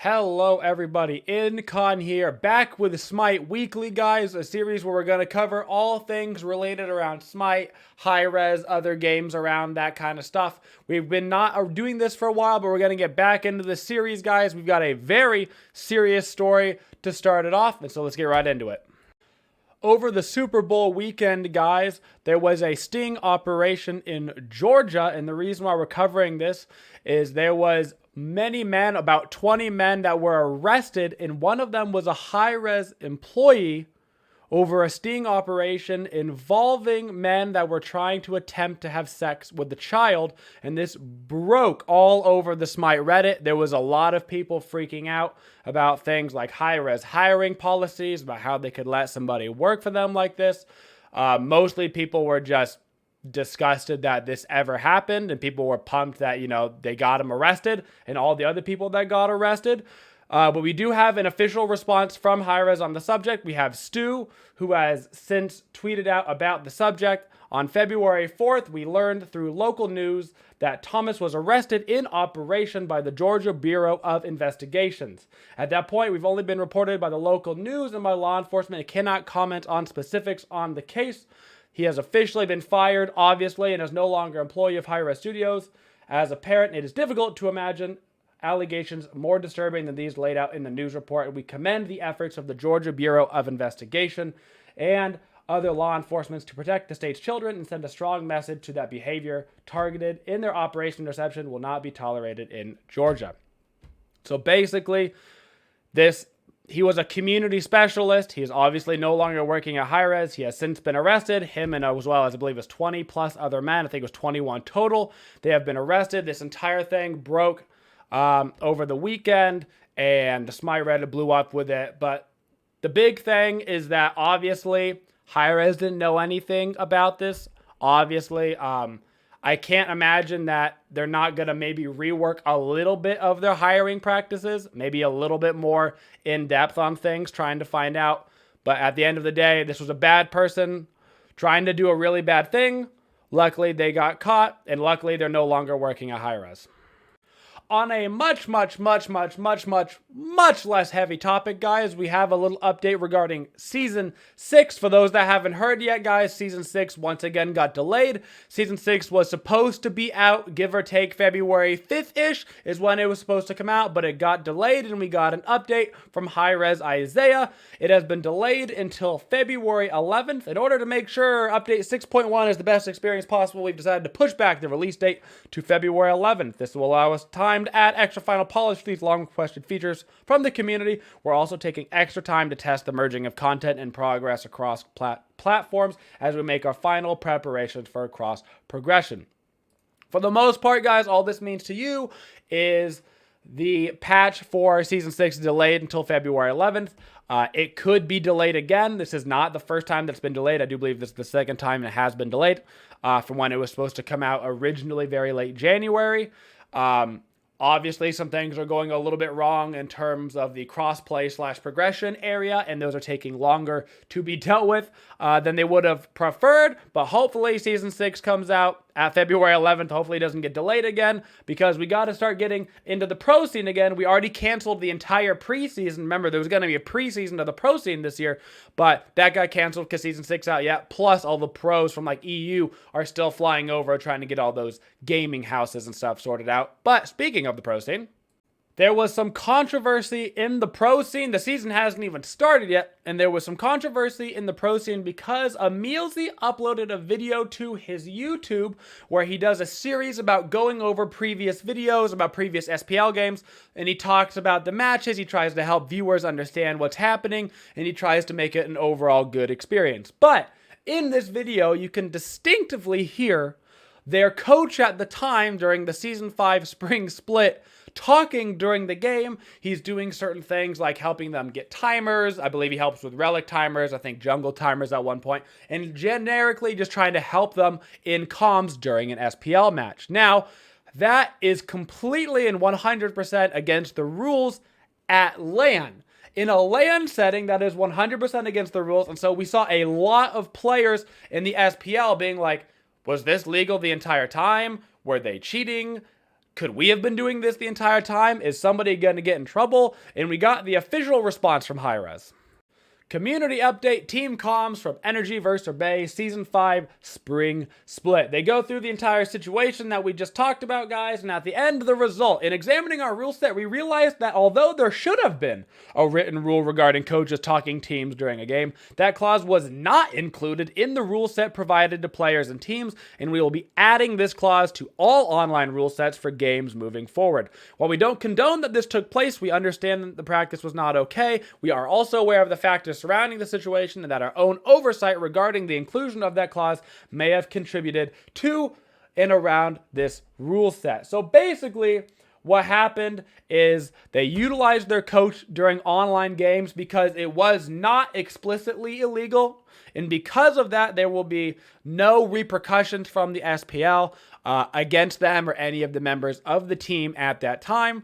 Hello everybody, Incon here, back with Smite Weekly, guys, a series where we're going to cover all things related around Smite, Hi-Rez, other games around that kind of stuff. We've been not doing this for a while, but we're going to get back into the series, guys. We've got a very serious story to start it off, and so let's get right into it. Over the Super Bowl weekend, guys, there was a sting operation in Georgia, and the reason why we're covering this is there was many men, about 20 men that were arrested, and one of them was a Hi-Rez employee over a sting operation involving men that were trying to attempt to have sex with the child, and this broke all over the Smite Reddit. There was a lot of people freaking out about things like Hi-Rez hiring policies, about how they could let somebody work for them like this. Mostly people were just disgusted that this ever happened, and people were pumped that, you know, they got him arrested and all the other people that got arrested. But we do have an official response from Hi-Rez on the subject. We have Stu, who has since tweeted out about the subject. On February 4th, we learned through local news that Thomas was arrested in operation by the Georgia Bureau of Investigations. At that point, we've only been reported by the local news and by law enforcement. It cannot comment on specifics on the case. He has officially been fired, obviously, and is no longer employee of Hi-Rez Studios. As a parent, it is difficult to imagine allegations more disturbing than these laid out in the news report. We commend the efforts of the Georgia Bureau of Investigation and other law enforcement to protect the state's children and send a strong message to that behavior targeted in their Operation Interception will not be tolerated in Georgia. So basically, he was a community specialist. He is obviously no longer working at Hi-Rez. He has since been arrested. Him and as well as I believe it was 20 plus other men. I think it was 21 total. They have been arrested. This entire thing broke over the weekend, and the Smite Reddit blew up with it. But the big thing is that obviously Hi-Rez didn't know anything about this. Obviously, I can't imagine that they're not going to maybe rework a little bit of their hiring practices, maybe a little bit more in depth on things, trying to find out. But at the end of the day, this was a bad person trying to do a really bad thing. Luckily, they got caught, and luckily, they're no longer working at Hi-Rez. On a much less heavy topic, guys, we have a little update regarding Season 6. For those that haven't heard yet, guys, Season 6 once again got delayed. Season 6 was supposed to be out, give or take February 5th-ish is when it was supposed to come out, but it got delayed, and we got an update from Hi-Rez Isaiah. It has been delayed until February 11th. In order to make sure Update 6.1 is the best experience possible, we've decided to push back the release date to February 11th. This will allow us time to add extra final polish to these long requested features from the community. We're also taking extra time to test the merging of content and progress across platforms as we make our final preparations for cross progression. For the most part, guys, all this means to you is the patch for Season 6 is delayed until February 11th. It could be delayed again. This is not the first time that's been delayed. I do believe this is the second time it has been delayed from when it was supposed to come out originally very late January. Obviously, some things are going a little bit wrong in terms of the crossplay / progression area, and those are taking longer to be dealt with than they would have preferred. But hopefully, Season 6 comes out at February 11th. Hopefully, it doesn't get delayed again, because we got to start getting into the pro scene again. We already canceled the entire preseason. Remember, there was going to be a preseason of the pro scene this year, but that got canceled because Season 6 out yet. Plus, all the pros from like EU are still flying over trying to get all those gaming houses and stuff sorted out. But speaking of the pro scene, there was some controversy in the pro scene. The season hasn't even started yet, and there was some controversy in the pro scene because Emilzy uploaded a video to his YouTube where he does a series about going over previous videos, about previous SPL games, and he talks about the matches. He tries to help viewers understand what's happening, and he tries to make it an overall good experience. But in this video, you can distinctively hear their coach at the time during the Season 5 spring split talking during the game. He's doing certain things like helping them get timers. I believe he helps with relic timers, I think jungle timers at one point, and generically just trying to help them in comms during an SPL match. Now, that is completely and 100% against the rules at LAN. in a LAN setting that is 100% against the rules. And so we saw a lot of players in the SPL being like, was this legal the entire time? Were they cheating? Could we have been doing this the entire time? Is somebody going to get in trouble? And we got the official response from HiRez. Community update, team comms from Energy vs. Bay, Season 5, Spring Split. They go through the entire situation that we just talked about, guys, and at the end, the result. In examining our rule set, we realized that although there should have been a written rule regarding coaches talking teams during a game, that clause was not included in the rule set provided to players and teams, and we will be adding this clause to all online rule sets for games moving forward. While we don't condone that this took place, we understand that the practice was not okay. We are also aware of the factors surrounding the situation and that our own oversight regarding the inclusion of that clause may have contributed to and around this rule set. So basically, what happened is they utilized their coach during online games because it was not explicitly illegal. And because of that, there will be no repercussions from the SPL against them or any of the members of the team at that time.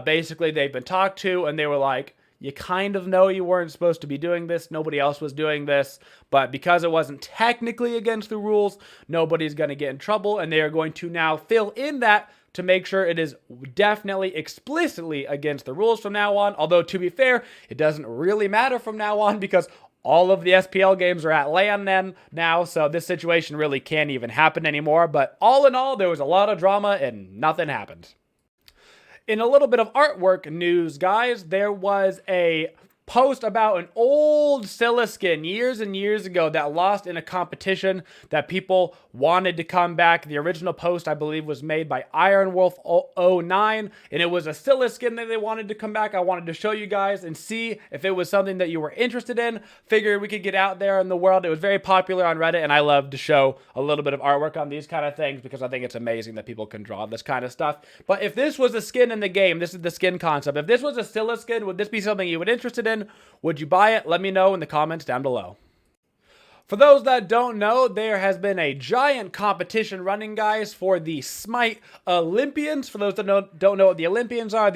Basically, they've been talked to and they were like, you kind of know you weren't supposed to be doing this. Nobody else was doing this. But because it wasn't technically against the rules, nobody's going to get in trouble. And they are going to now fill in that to make sure it is definitely explicitly against the rules from now on. Although, to be fair, it doesn't really matter from now on because all of the SPL games are at LAN now. So this situation really can't even happen anymore. But all in all, there was a lot of drama and nothing happened. In a little bit of artwork news, guys, there was a post about an old Scylla skin years and years ago that lost in a competition that people wanted to come back. The original post, I believe, was made by IronWolf09, and it was a Scylla skin that they wanted to come back. I wanted to show you guys and see if it was something that you were interested in. Figured we could get out there in the world. It was very popular on Reddit, and I love to show a little bit of artwork on these kind of things because I think it's amazing that people can draw this kind of stuff. But if this was a skin in the game, this is the skin concept. If this was a Scylla skin, would this be something you would be interested in? Would you buy it? Let me know in the comments down below. For those that don't know, there has been a giant competition running, guys, for the Smite Olympians. For those that don't know what the Olympians are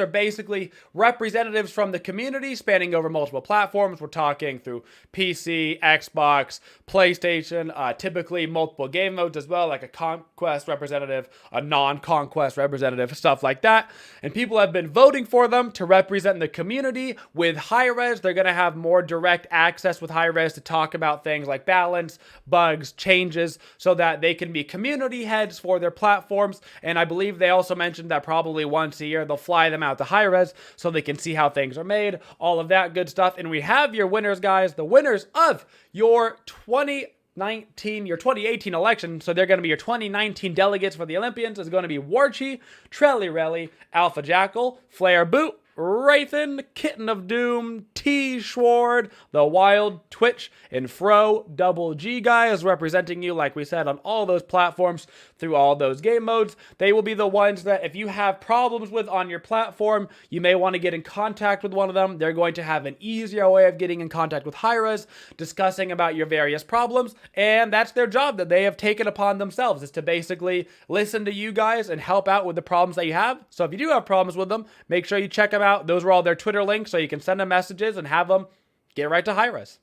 basically representatives from the community spanning over multiple platforms. We're talking through PC, Xbox, PlayStation, typically multiple game modes as well, like a Conquest representative, a non-Conquest representative, stuff like that. And people have been voting for them to represent the community. With HiRez, they're going to have more direct access with HiRez to talk about things like balance, bugs, changes, so that they can be community heads for their platforms. And I believe they also mentioned that probably once a year they'll fly them out to HiRez so they can see how things are made, all of that good stuff. And we have your winners, guys, the winners of your 2018 election. So they're going to be your 2019 delegates for the Olympians. Is going to be Warchi, Trelly Alpha Jackal, Flare Boot, Wraithen, Kitten of Doom, T. Schward, The Wild, Twitch, and Fro Double G, guys, representing you, like we said, on all those platforms through all those game modes. They will be the ones that if you have problems with on your platform, you may want to get in contact with one of them. They're going to have an easier way of getting in contact with HiRez, discussing about your various problems, and that's their job that they have taken upon themselves, is to basically listen to you guys and help out with the problems that you have. So if you do have problems with them, make sure you check them out. Those were all their Twitter links, so you can send them messages and have them get right to HiRez.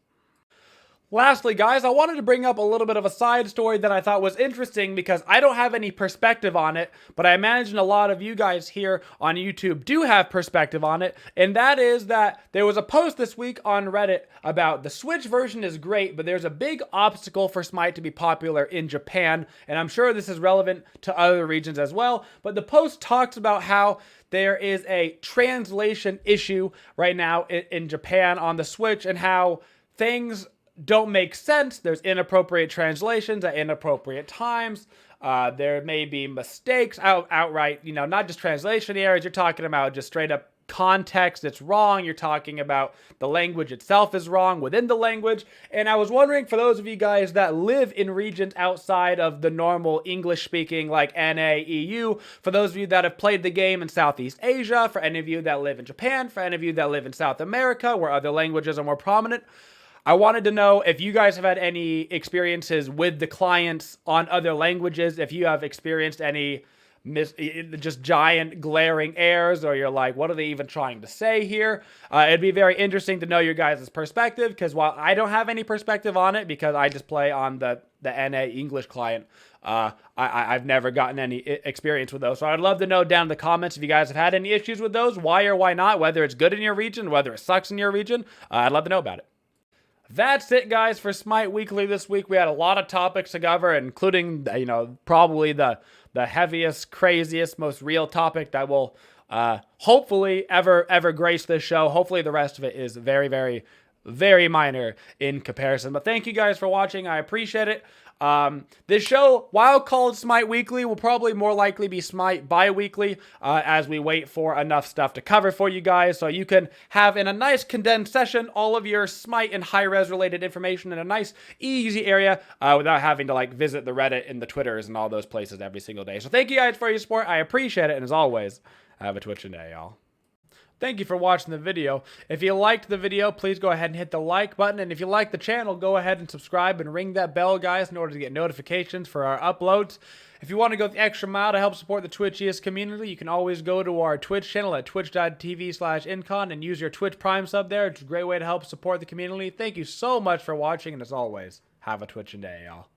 Lastly, guys, I wanted to bring up a little bit of a side story that I thought was interesting because I don't have any perspective on it, but I imagine a lot of you guys here on YouTube do have perspective on it, and that is that there was a post this week on Reddit about the Switch version is great, but there's a big obstacle for Smite to be popular in Japan, and I'm sure this is relevant to other regions as well, but the post talks about how there is a translation issue right now in Japan on the Switch and how things don't make sense. There's inappropriate translations at inappropriate times. There may be mistakes outright, not just translation errors. You're talking about just straight up context that's wrong. You're talking about the language itself is wrong within the language. And I was wondering, for those of you guys that live in regions outside of the normal English speaking, like NA, EU, for those of you that have played the game in Southeast Asia, for any of you that live in Japan, for any of you that live in South America, where other languages are more prominent, I wanted to know if you guys have had any experiences with the clients on other languages, if you have experienced any just giant glaring errors, or you're like, what are they even trying to say here? It'd be very interesting to know your guys' perspective, because while I don't have any perspective on it because I just play on the NA English client, I've never gotten any experience with those. So I'd love to know down in the comments if you guys have had any issues with those, why or why not, whether it's good in your region, whether it sucks in your region. I'd love to know about it. That's it, guys, for Smite Weekly this week. We had a lot of topics to cover, including, probably the heaviest, craziest, most real topic that will hopefully ever grace this show. Hopefully the rest of it is very, very, very minor in comparison. But thank you guys for watching. I appreciate it. This show, while called Smite Weekly, will probably more likely be Smite Bi-Weekly as we wait for enough stuff to cover for you guys, so you can have in a nice condensed session all of your Smite and Hi-Rez related information in a nice easy area without having to visit the Reddit and the Twitters and all those places every single day. So thank you guys for your support. I appreciate it, and as always, have a twitchin' day, y'all. Thank you for watching the video. If you liked the video, please go ahead and hit the like button. And if you like the channel, go ahead and subscribe and ring that bell, guys, in order to get notifications for our uploads. If you want to go the extra mile to help support the Twitchiest community, you can always go to our Twitch channel at twitch.tv/Incon and use your Twitch Prime sub there. It's a great way to help support the community. Thank you so much for watching, and as always, have a twitchin' day, y'all.